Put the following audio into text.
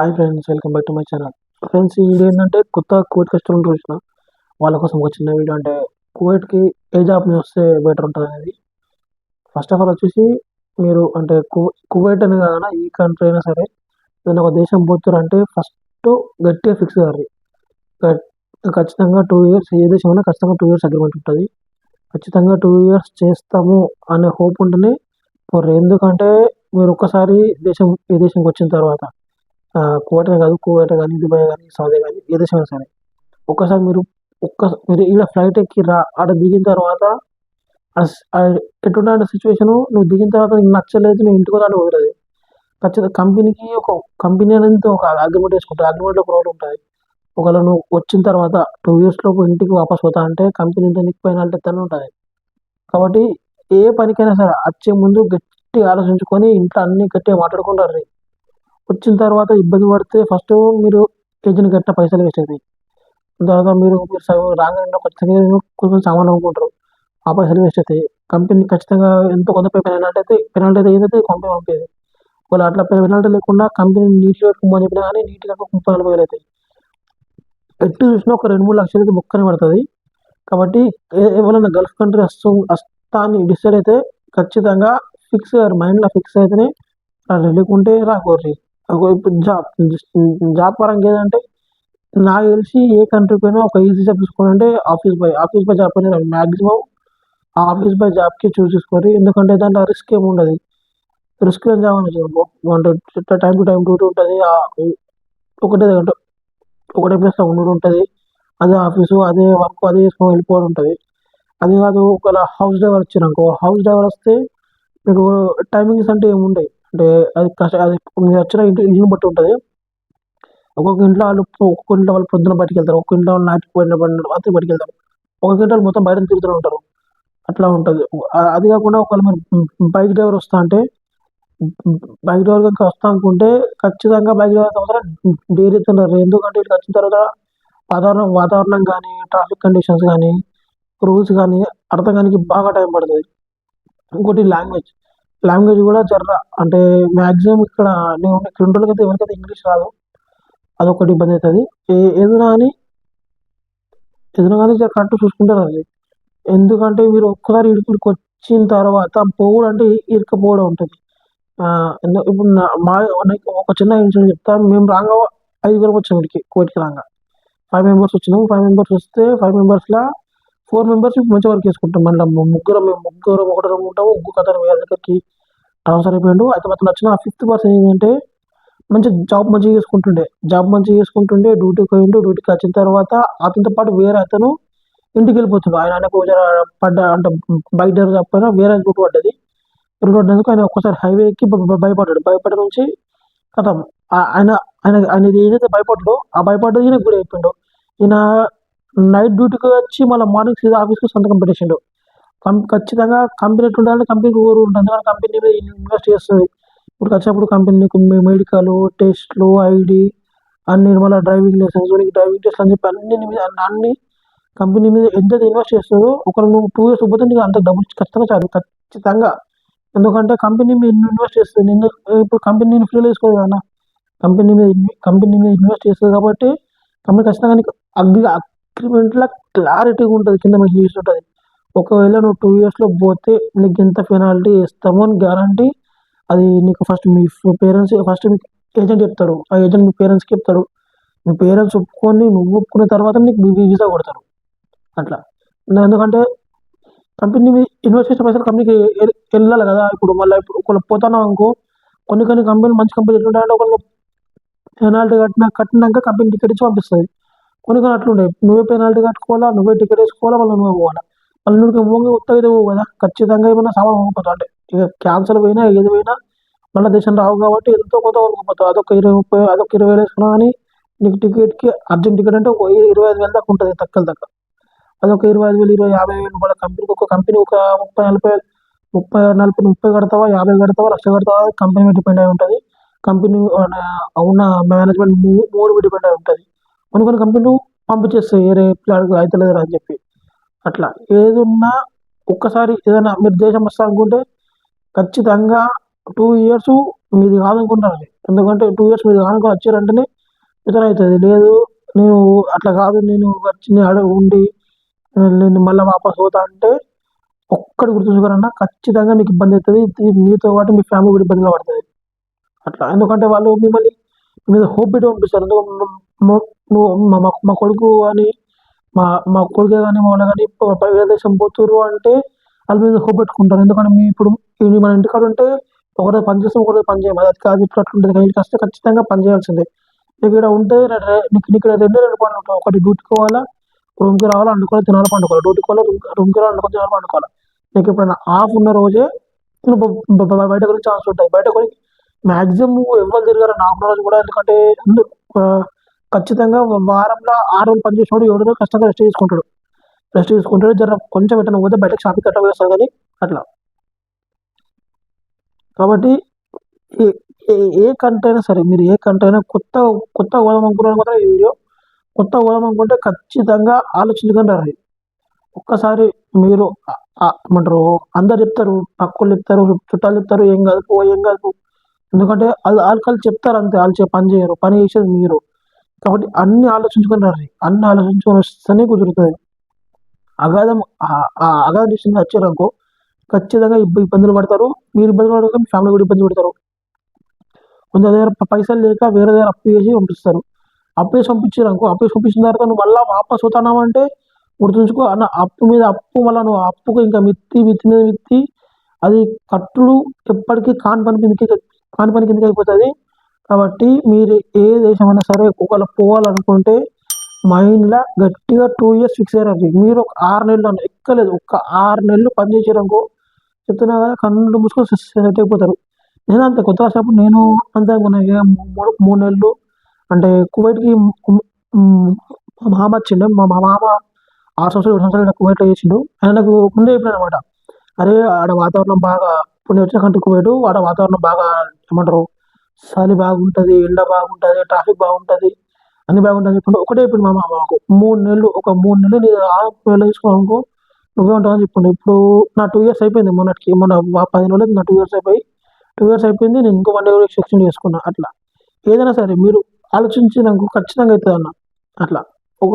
Hi friends, welcome back to my channel. Friends, ఈ video ఏంటంటే కొత్త కువైట్ కస్టమర్ చూసిన వాళ్ళ కోసం ఒక చిన్న వీడియో. అంటే కువైట్కి ఏ జాబ్ వస్తే బెటర్ ఉంటుంది అనేది. ఫస్ట్ ఆఫ్ ఆల్ వచ్చేసి మీరు అంటే కువైట్ అని కాదన్నా ఈ కంట్రీ అయినా సరే ఏదైనా ఒక దేశం పోతారంటే ఫస్ట్ గట్టిగా ఫిక్స్ అవ్వాలి. ఖచ్చితంగా 2 ఇయర్స్ ఏ దేశం అయినా ఖచ్చితంగా 2 ఇయర్స్ అగ్రిమెంట్ ఉంటుంది. ఖచ్చితంగా 2 ఇయర్స్ చేస్తాము అనే హోప్ ఉంటేనే పోర్రి. ఎందుకంటే మీరు ఒక్కసారి ఏ దేశంకి వచ్చిన తర్వాత కువైటే కాదు, కువైట్ కానీ, దుబాయ్ కానీ, సౌదీ కానీ ఏ దేశమైనా సరే ఒక్కసారి మీరు ఇలా ఫ్లైట్ ఎక్కి ఆడ దిగిన తర్వాత ఎటువంటి సిచ్యువేషన్, నువ్వు దిగిన తర్వాత నీకు నచ్చలేదు, నువ్వు ఇంటికి రాని కుదరదు. ఖచ్చితంగా కంపెనీకి ఒక కంపెనీ అనేది ఒక అగ్రిమెంట్ వేసుకుంటుంది. అగ్రిమెంట్లో ఒక రోల్ ఉంటుంది. ఒకవేళ నువ్వు వచ్చిన తర్వాత 2 ఇయర్స్ లోపు ఇంటికి వాపస్ పోతా అంటే కంపెనీతో నీకు పెనాల్టీ తనే ఉంటుంది. కాబట్టి ఏ పనికైనా సరే వచ్చే ముందు గట్టిగా ఆలోచించుకొని ఇంట్లో అన్ని గట్టిగా మాట్లాడుకుంటారు. వచ్చిన తర్వాత ఇబ్బంది పడితే ఫస్ట్ మీరు ఏజెంట్ కట్టిన పైసలు వేస్ట్ అవుతాయి. తర్వాత మీరు రాగానే ఖచ్చితంగా కొంచెం సామాన్ అమ్ముకుంటారు, ఆ పైసలు వేస్ట్ అవుతాయి. కంపెనీ ఖచ్చితంగా ఎంతో కొంత పెనాల్టీ అయితే ఏదైతే కంపెనీ పంపేది. వాళ్ళు అట్లా పెనాల్టీ లేకుండా కంపెనీ నీట్గా పెట్టుకోమని చెప్పినా కానీ నీట్గా 30-40 వేలు అవుతాయి. ఎటు చూసినా ఒక 2-3 లక్షలు అయితే బుక్కనే పడుతుంది. కాబట్టి ఎవరైనా గల్ఫ్ కంట్రీ వస్తా అని డిసైడ్ అయితే ఖచ్చితంగా ఫిక్స్ అయ్యారు, మైండ్లో ఫిక్స్ అయితేనే లేకుంటే రాకూడదు. ఇప్పుడు జాబ్ పరంగా ఏదంటే నాకు తెలిసి ఏ కంట్రీ పోయినా ఒక ఈజీ జాబ్ చూసుకోవాలంటే ఆఫీస్ బై జాబ్ అనేది మ్యాక్సిమం ఆఫీస్ బై జాబ్కి చూసుకోవాలి. ఎందుకంటే దాంట్లో రిస్క్ ఏమి ఉండదు. రిస్క్ లేని జాబ్ అంటే టైం టు టైం డ్యూటీ ఉంటుంది. ఒకటే ఒకటే ప్లేస్లో ఉండడం ఉంటుంది. అదే ఆఫీసు, అదే వర్క్, అదే చేసుకొని వెళ్ళిపోవడం ఉంటుంది. అది కాదు ఒకవేళ హౌస్ డ్రైవర్ వచ్చారనుకో, హౌస్ డ్రైవర్ వస్తే మీకు టైమింగ్స్ అంటే ఏమి ఉండవు. అంటే అది మీరు వచ్చిన ఇల్లుని బట్టి ఉంటుంది. ఒక్కొక్క ఇంట్లో వాళ్ళు పొద్దున బయటికి వెళ్తారు, ఒక్కొక్క ఇంట్లో వాళ్ళు రాత్రి బయటికి వెళ్తారు, ఒక్కొక్క ఇంట్లో మొత్తం బయట తిరుగుతూ ఉంటారు. అట్లా ఉంటుంది. అది కాకుండా ఒకవేళ మీరు బైక్ డ్రైవర్ వస్తా అంటే బైక్ డ్రైవర్ కనుక వస్తా అనుకుంటే ఖచ్చితంగా బైక్ డ్రైవర్ అవసరం డైరీ తిన్నారు. ఎందుకంటే ఇక్కడికి వచ్చిన తర్వాత వాతావరణం కానీ, ట్రాఫిక్ కండిషన్స్ కానీ, రూల్స్ కానీ అర్థం కానీ బాగా టైం పడుతుంది. ఇంకోటి లాంగ్వేజ్ కూడా అంటే మ్యాక్సిమం ఇక్కడ రెండు రోజులకైతే ఎవరికైతే ఇంగ్లీష్ రాదు, అదొకటి ఇబ్బంది అవుతుంది. ఏదైనా కానీ కరెక్ట్ చూసుకుంటారు అది. ఎందుకంటే మీరు ఒక్కసారి ఇక్కడికి వచ్చిన తర్వాత పోవడం అంటే ఇరుకపోవడం ఉంటుంది. ఇప్పుడు ఒక చిన్న ఇన్సిడెంట్ చెప్తాను. మేము రాగా 5 వచ్చాము కోటికి రాగా 5 మెంబర్స్ వచ్చినాము. 5 మెంబర్స్ వస్తే 5 మెంబర్స్లో 4 మెంబర్స్ మంచి వర్క్ చేసుకుంటాం. మళ్ళీ మేము ముగ్గురు ఒకటి ఉంటాము. ముగ్గురు కథ వేరే దగ్గరికి ట్రాన్స్ఫర్ అయిపోయిండు. అయితే మాత్రం వచ్చిన 5th పర్సన్ ఏంటంటే జాబ్ మంచిగా చేసుకుంటుండే డ్యూటీకి పోయిండు. డ్యూటీకి వచ్చిన తర్వాత అతనితో పాటు వేరే అతను ఇంటికి వెళ్ళిపోతుండు. ఆయనకు అంటే బైక్ డ్రైవర్ చెప్పిన వేరే రూట్ పడ్డది. రూట్ పడ్డందుకు ఆయన ఒక్కసారి హైవేకి భయపడ్డాడు. భయపడి నుంచి కథం ఆయన ఏదైతే భయపడ్డాడో ఆ భయపడ్డది ఈయన గురి అయిపోయిండు. ఈయన నైట్ డ్యూటీకి వచ్చి మళ్ళీ మార్నింగ్ సీదా ఆఫీస్కి సంతకం పెట్టేసిండు. ఖచ్చితంగా కంపెనీ ఉండాలంటే కంపెనీకి ఊరు ఉంటుంది. కంపెనీ మీద ఇన్వెస్ట్ చేస్తుంది. ఇప్పుడు వచ్చినప్పుడు కంపెనీకి మెడికల్ టెస్ట్లు, ఐడి అన్ని, మళ్ళీ డ్రైవింగ్ లైసెన్స్, డ్రైవింగ్ టెస్ట్ అని చెప్పి అన్ని కంపెనీ మీద ఎంత ఇన్వెస్ట్ చేస్తుందో ఒకరు నువ్వు 2 years పోతే నీకు అంత డబ్బులు ఖచ్చితంగా చాలు. ఖచ్చితంగా. ఎందుకంటే కంపెనీ మీద ఇన్వెస్ట్ చేస్తుంది. ఇప్పుడు కంపెనీ నేను ఫ్రీలో తీసుకోదు కదా, కంపెనీ మీద ఇన్వెస్ట్ చేస్తుంది. కాబట్టి కంపెనీ ఖచ్చితంగా నీకు అగ్రిమెంట్లో క్లారిటీగా ఉంటుంది, కింద మీకు లిస్ట్ ఉంటుంది. ఒకవేళ నువ్వు 2 yearsలో పోతే నీకు ఎంత పెనాల్టీ ఇస్తామో అని గ్యారంటీ. అది నీకు ఫస్ట్ మీ పేరెంట్స్ మీకు ఏజెంట్ చెప్తాడు. ఆ ఏజెంట్ మీ పేరెంట్స్కి చెప్తాడు. మీ పేరెంట్స్ నువ్వు ఒప్పుకున్న తర్వాత నీకు వీసా కొడతారు. అట్లా. ఎందుకంటే కంపెనీ ఇన్వెస్ట్ చేసిన పైసలు కంపెనీకి వెళ్ళాలి కదా. ఇప్పుడు ఒకళ్ళు పోతున్నావు అనుకో, కొన్ని కంపెనీలు మంచి కంపెనీలు ఎట్లుంటాయంటే ఒకళ్ళు పెనాల్టీ కట్టినాక కంపెనీ టికెట్ ఇచ్చి పంపిస్తుంది. కొన్ని అట్లుండే నువ్వే పెనాల్టీ కట్టుకోవాలా, నువ్వే టికెట్ వేసుకోవాలా, నువ్వే పోవాలా. మళ్ళీ నువ్వు ఉత్తగా పోవు కదా. ఖచ్చితంగా ఏమైనా సామాన్ కొనుక్కోతావు. అంటే ఇక క్యాన్సల్ పోయినా ఏది పోయినా మళ్ళీ దేశం రావు కాబట్టి ఎంతో కొంత కొనుక్కోపోతావు. అదొక 20 వేసుకున్నా కానీ నీకు టికెట్కి అర్జెంట్ టికెట్ అంటే ఒక 25,000 దాకా ఉంటుంది తక్కువ. అదొక 25,000, 50,000 వాళ్ళ కంపెనీ ఒక 30 కడతావా, 50 కడతావా, 1,00,000 కడతావా, కంపెనీ మీద డిపెండ్ అయి ఉంటుంది. కంపెనీ ఉన్న మేనేజ్మెంట్ మూడు మీద డిపెండ్ అయి ఉంటుంది. కొన్ని కంపెనీలు పంపించేస్తాయి వేరే ప్లాట్కి అవుతలేదు అని చెప్పి. అట్లా ఏదున్నా ఒక్కసారి ఏదైనా మీరు దేశం వస్తా అనుకుంటే ఖచ్చితంగా 2 years మీది కాదనుకుంటారు అది. ఎందుకంటే 2 ఇయర్స్ మీది కానుకొని వచ్చారంటేనే రిటర్న్ అవుతుంది. లేదు నేను అట్లా కాదు, నేను వచ్చి నేను ఆడ ఉండి నేను మళ్ళీ వాపస్ పోతా అంటే ఒక్కటి గుర్తుంచుకోరన్నా, ఖచ్చితంగా మీకు ఇబ్బంది అవుతుంది. మీతో పాటు మీ ఫ్యామిలీ కూడా ఇబ్బందిలో పడుతుంది. అట్లా ఎందుకంటే వాళ్ళు మిమ్మల్ని మీ మీద హోప్ పెట్టి పంపిస్తారు. నువ్వు మా కొడుకు అని మా మా కొడుకే కానీ మా వాళ్ళు కానీ వేరే దేశం పోతుర్రు అంటే వాళ్ళ మీద హోప్ పెట్టుకుంటారు. ఎందుకంటే ఇప్పుడు మన ఇంటికాడ ఉంటే ఒకరోజు పని చేస్తాం, ఒకరోజు పని చేయం. అది కాదు, ఇప్పుడు అట్లా ఉంటుంది. కానీ కస్తే ఖచ్చితంగా పని చేయాల్సిందే. నీకు ఇక్కడ ఉంటే నీకు ఇక్కడ రెండు పనులు ఉంటాయి. ఒకటి డ్యూటీకి పోవాలా, రూమ్కి రావాలా, వండుకోవాలి, తినాలి, పండుకోవాలి. డ్యూటీకి పోవాలా, రూమ్కి రావాలి, వండుకొని తినాలి, పండుకోవాలి. నీకు ఎప్పుడైనా ఆఫ్ ఉన్న రోజే నువ్వు బయట గురించి ఛాన్స్ ఉంటుంది. బయట గురించి మ్యాక్సిమం ఎవరు తిరగరు హాఫ్ అన్ రోజు కూడా. ఎందుకంటే ఆ, ఖచ్చితంగా వారంలో 6 రోజులు పని చేసినోడు 7 రోజులు కష్టంగా రెస్ట్ తీసుకుంటాడు. జర కొంచెం ఎట్టన పోతే బయటకు షాపింగ్ కట్ట వేస్తారు కానీ అట్లా. కాబట్టి ఏ ఏ ఏ కంట్రీ అయినా సరే, మీరు ఏ కంట్రీ అయినా కొత్త పోదాం అనుకున్నారు మాత్రం ఈ వీడియో కొత్త పోదాం అనుకుంటే ఖచ్చితంగా ఆలోచించుకొని రండి. ఒక్కసారి మీరు ఏమంటారు, అందరు చెప్తారు, పక్కలు చెప్తారు, చుట్టాలు చెప్తారు, ఏం కాదు పో, ఏం కాదు పో. ఎందుకంటే వాళ్ళు చెప్తారు అంతే, వాళ్ళు పని చేయరు, పని చేసేది మీరు. కాబట్టి అన్ని ఆలోచించుకొని రండి. అన్ని ఆలోచించుకొని వస్తేనే కుదురుతుంది. అగాధం అగాధ డిసిషన్ వచ్చారనుకో ఖచ్చితంగా ఇబ్బందులు పడతారు. మీరు ఇబ్బందులు పడతారు, మీ ఫ్యామిలీ కూడా ఇబ్బంది పడతారు. కొందరి దగ్గర పైసలు లేక వేరే దగ్గర అప్పు చేసి పంపిస్తారు. అప్పు చేసి పంపించారనుకో, అప్పు చేసి పంపించిన తర్వాత నువ్వు మళ్ళీ వాపస్ అవుతున్నావంటే గుర్తుంచుకో అన్న, అప్పు మీద అప్పు, మళ్ళీ నువ్వు అప్పుకు ఇంకా మిత్తి మీద మిత్తి, అది కట్టుడు ఎప్పటికీ కాని పని కిందకి అయిపోతుంది. కాబట్టి మీరు ఏ దేశమైనా సరే ఒకవేళ పోవాలనుకుంటే మైండ్లో గట్టిగా 2 ఇయర్స్ ఫిక్స్ అయ్యారండి. మీరు ఒక 6 నెలలు అన్న ఎక్కలేదు, ఒక 6 నెలలు పని చేసారనుకో చెప్తున్నా కదా, కళ్ళు మూసుకొని సెట్ అయిపోతారు. నేను అంతే, కొత్త వచ్చినప్పుడు నేను అంతే అనుకున్నాను. ఇక 3 నెలలు అంటే కువైట్కి మా మామ వచ్చిండే. మా మామ 6 సంవత్సరాలు 7 సంవత్సరాలు కువైట్లో చేసిండు. ఆయన నాకు ముందే చెప్పాడు అనమాట, అరే ఆడ వాతావరణం బాగా, ఇప్పుడు నేను వచ్చిన కంట్రీ కువైట్, ఆడ వాతావరణం బాగా ఏమంటారు, చలి బాగుంటుంది, ఎండ బాగుంటుంది, ట్రాఫిక్ బాగుంటుంది, అన్ని బాగుంటుంది. ఇప్పుడు ఒకటే ఇప్పుడు మా మామకు 3 నెలలు, ఒక 3 నెలలు నీ వెళ్ళ తీసుకోవాలనుకో నువ్వే ఉంటావు అని చెప్పిండు. ఇప్పుడు నా 2 ఇయర్స్ అయిపోయింది. మొన్న 10 రోజులకి నా 2 ఇయర్స్ అయిపోయి 2 ఇయర్స్ అయిపోయింది. నేను ఇంకో 1 ఇయర్ ఎక్స్టెండ్ చేసుకున్నా. అట్లా ఏదైనా సరే మీరు ఆలోచించి నాకు ఖచ్చితంగా అవుతుంది అన్న. అట్లా ఒక